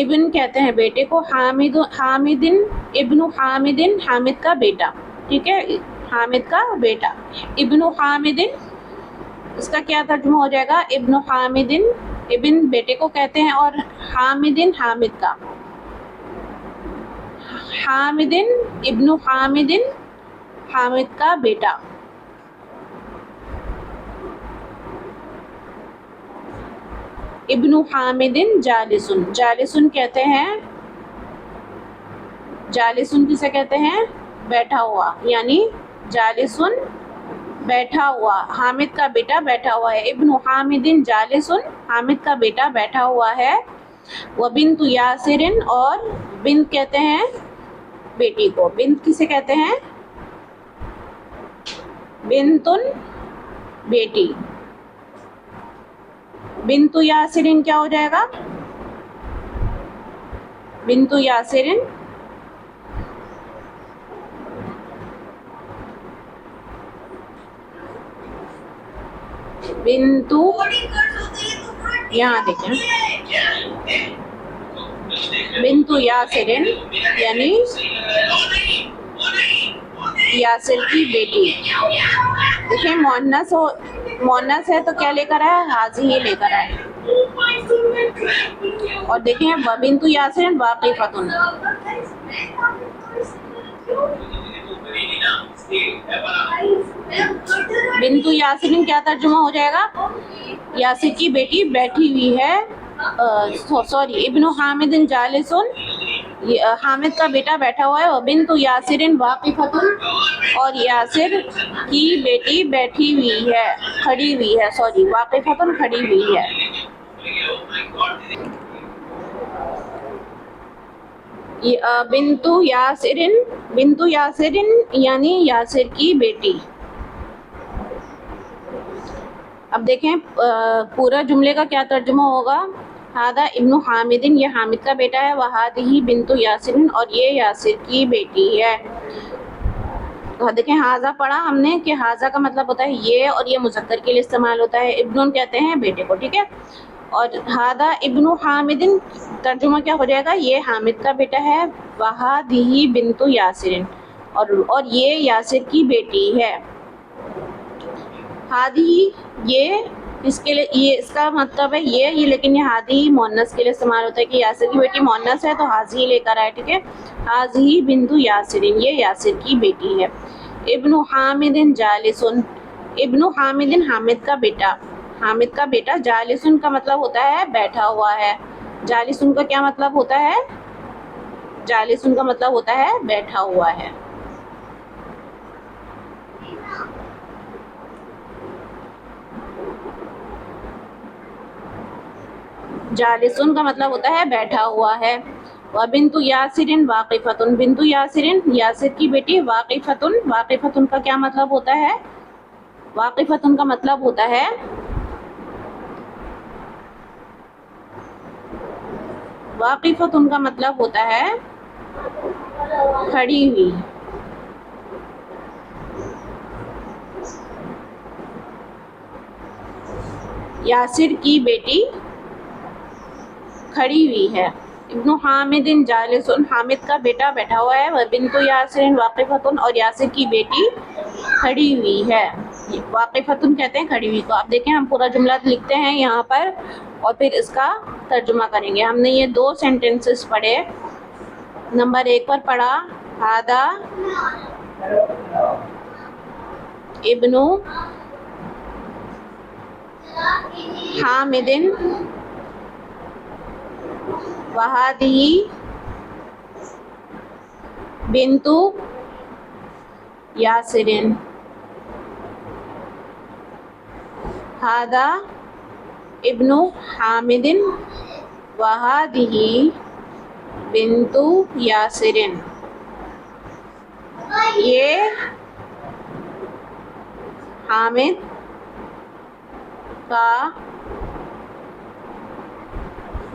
ابن کہتے ہیں بیٹے کو، حامدن ابن حامدن حامد کا بیٹا، ٹھیک ہے، حامد کا بیٹا، ابن حامدن اس کا کیا ترجمہ ہو جائے گا؟ ابن حامدن، ابن بیٹے کو کہتے ہیں، اور حامدن حامد کا، حامدن ابن حامدن حامد کا بیٹا۔ ابن حامدن جالسن، جالسن کہتے ہیں، جالسن کسے کہتے ہیں؟ بیٹھا ہوا، یعنی جالسن بیٹھا ہوا، حامد کا بیٹا بیٹھا ہوا ہے۔ ابن حامدن جالسن، حامد کا بیٹا بیٹھا ہوا ہے۔ وبنت یاسرن، اور بنت کہتے ہیں بیٹی کو، بنت کسے کہتے ہیں؟ بنتن بیٹی۔ بنت یاسرن کیا ہو جائے گا؟ بنت یاسرن بنتو، یہاں دیکھیں، بنتو یاسرن یعنی یاسر کی بیٹی۔ دیکھیں مؤنث ہے تو کیا لے کر آئے؟ حاضی لے کر آئے۔ اور دیکھیں وبنت یاسرن واقفتن، بنت یاسرن کیا ترجمہ ہو جائے گا؟ یاسر کی بیٹی بیٹھی ہوئی ہے، سوری، ابن حامد جالسن، حامد کا بیٹا بیٹھا ہوا ہے، وبنت یاسرن واقفتن، اور یاسر کی بیٹی بیٹھی ہوئی ہے، کھڑی ہوئی ہے، سوری، واقفتن کھڑی ہوئی ہے۔ بنت یاسرن، بنت یاسرن یعنی یاسر کی بیٹی۔ اب دیکھیں پورا جملے کا کیا ترجمہ ہوگا؟ ہادہ ابن حامدن، یہ حامد کا بیٹا ہے، وہادہ بنت یاسرن، اور یہ یاسر کی بیٹی ہے۔ دیکھیں ہاذا پڑھا ہم نے کہ ہاذا کا مطلب ہوتا ہے یہ، اور یہ مذکر کے لیے استعمال ہوتا ہے، ابن کہتے ہیں بیٹے کو، ٹھیک ہے۔ اور ہادہ ابن حامدن ترجمہ کیا ہو جائے گا؟ یہ حامد کا بیٹا ہے، وہادہ بنت یاسرن، اور یہ یاسر کی بیٹی ہے۔ ہادی یہ اس کے لیے، یہ اس کا مطلب ہے یہ لیکن یہ ہادی مؤنث کے لیے استعمال ہوتا ہے کہ یاسر کی بیٹی مؤنث ہے تو حاضی لے کر آئے، ٹھیک ہے۔ حاضی بنت یاسرن، یہ یاسر کی بیٹی ہے۔ ابن حامد جالسن، ابن حامد حامد کا بیٹا، حامد کا بیٹا، جالسن کا مطلب ہوتا ہے بیٹھا ہوا ہے۔ جالسن کا کیا مطلب ہوتا ہے؟ جالسن کا مطلب ہوتا ہے بیٹھا ہوا ہے۔ جالسن کا مطلب ہوتا ہے بیٹھا ہوا ہے۔ وبنت یاسرن واقفتن، بنت یاسرن یاسر کی بیٹی، واقفتن، واقفتن کا کیا مطلب ہوتا ہے؟ واقفتن کا مطلب ہوتا ہے، واقفتن کا مطلب ہوتا ہے کھڑی ہوئی۔ یاسر کی بیٹی کھڑی ہوئی ہے۔ ابن حامد جالسن، حامد کا بیٹا بیٹھا ہوا ہے، وبنت یاسر واقفتن، اور یاسر کی بیٹی کھڑی ہوئی ہے۔ واقفتن کہتے ہیں کھڑی ہوئی کو۔ اب دیکھیں ہم پورا جملہ لکھتے ہیں یہاں پر اور پھر اس کا ترجمہ کریں گے۔ ہم نے یہ 2 سینٹنسز پڑھے۔ نمبر 1 پر پڑھا ہادہ ابن حامد وہادہ بنت یاسرن، ہادہ ابن حامد وہادہ بنت یاسرن، یہ حامد کا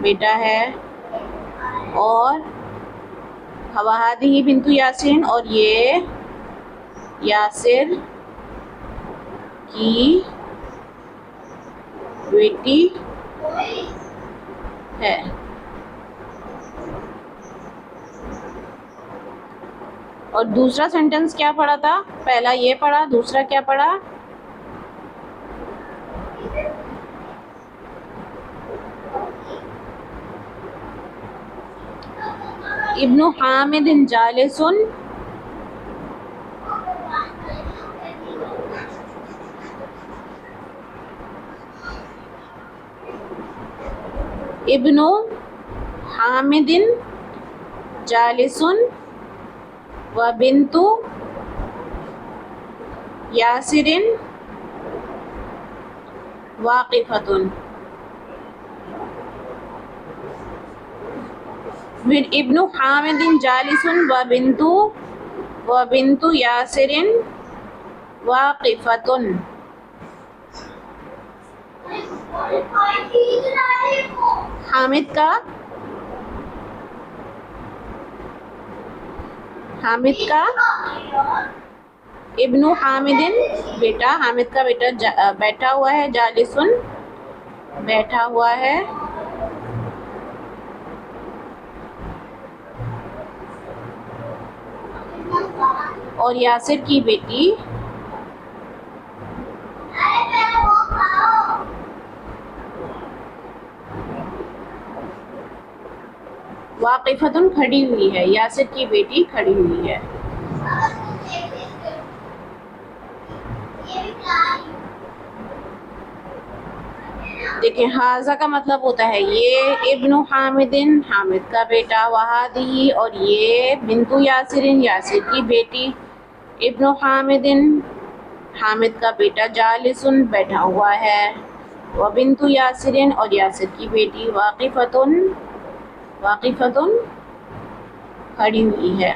بیٹا ہے، اور وہادہ بنت یاسرن، اور یہ یاسر کی بیٹی ہے۔ اور دوسرا سینٹنس کیا پڑھا تھا؟ پہلا یہ پڑھا، دوسرا کیا پڑھا؟ ابن حامد جالس، ابن حامد جالس و بنت یاسر واقفۃ. ابن حامد جالس و بنت یاسر واقفۃ. حامد کا ابن حامد بیٹا، حامد کا بیٹا بیٹھا ہوا ہے، جالسن بیٹھا ہوا ہے، اور یاسر کی بیٹی واقفتن کھڑی ہوئی ہے، یاسر کی بیٹی کھڑی ہوئی ہے. دیکھیں حاضہ کا مطلب ہوتا ہے یہ، ابن حامد حامد کا بیٹا، وہادی اور یہ، بنت یاسر یاسر کی بیٹی، ابن حامد حامد کا بیٹا، جالسن بیٹھا ہوا ہے، وبنت یاسر اور یاسر کی بیٹی، واقفتن کھڑی ہوئی ہے.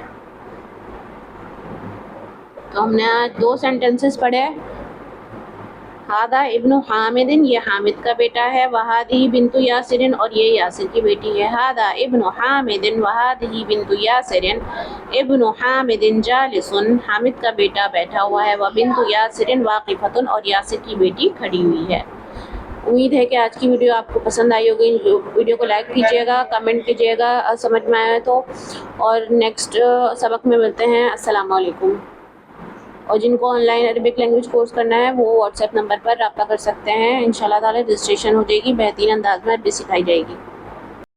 تو ہم نے آج 2 سینٹنسز پڑھے. ہادہ ابن حامد، یہ حامد کا بیٹا ہے، وہادی بنت یاسر اور یہ یاسر کی بیٹی ہے. ہادہ ابن حامد وہادی بنت یاسر، ابن حامد جالس، حامد کا بیٹا بیٹھا ہوا ہے، وبنت یاسر واقفۃ اور یاسر کی بیٹی کھڑی ہوئی ہے. امید ہے کہ آج کی ویڈیو آپ کو پسند آئی ہوگی. ویڈیو کو لائک کیجیے گا، کمنٹ کیجیے گا سمجھ میں آئے تو، اور نیکسٹ سبق میں ملتے ہیں. السلام علیکم. اور جن کو on line Arabic language course کرنا ہے وہ واٹس ایپ نمبر پر رابطہ کر سکتے ہیں. انشاءاللہ تعالی رجسٹریشن ہو جائے گی، بہترین انداز میں عربی سکھائی جائے گی.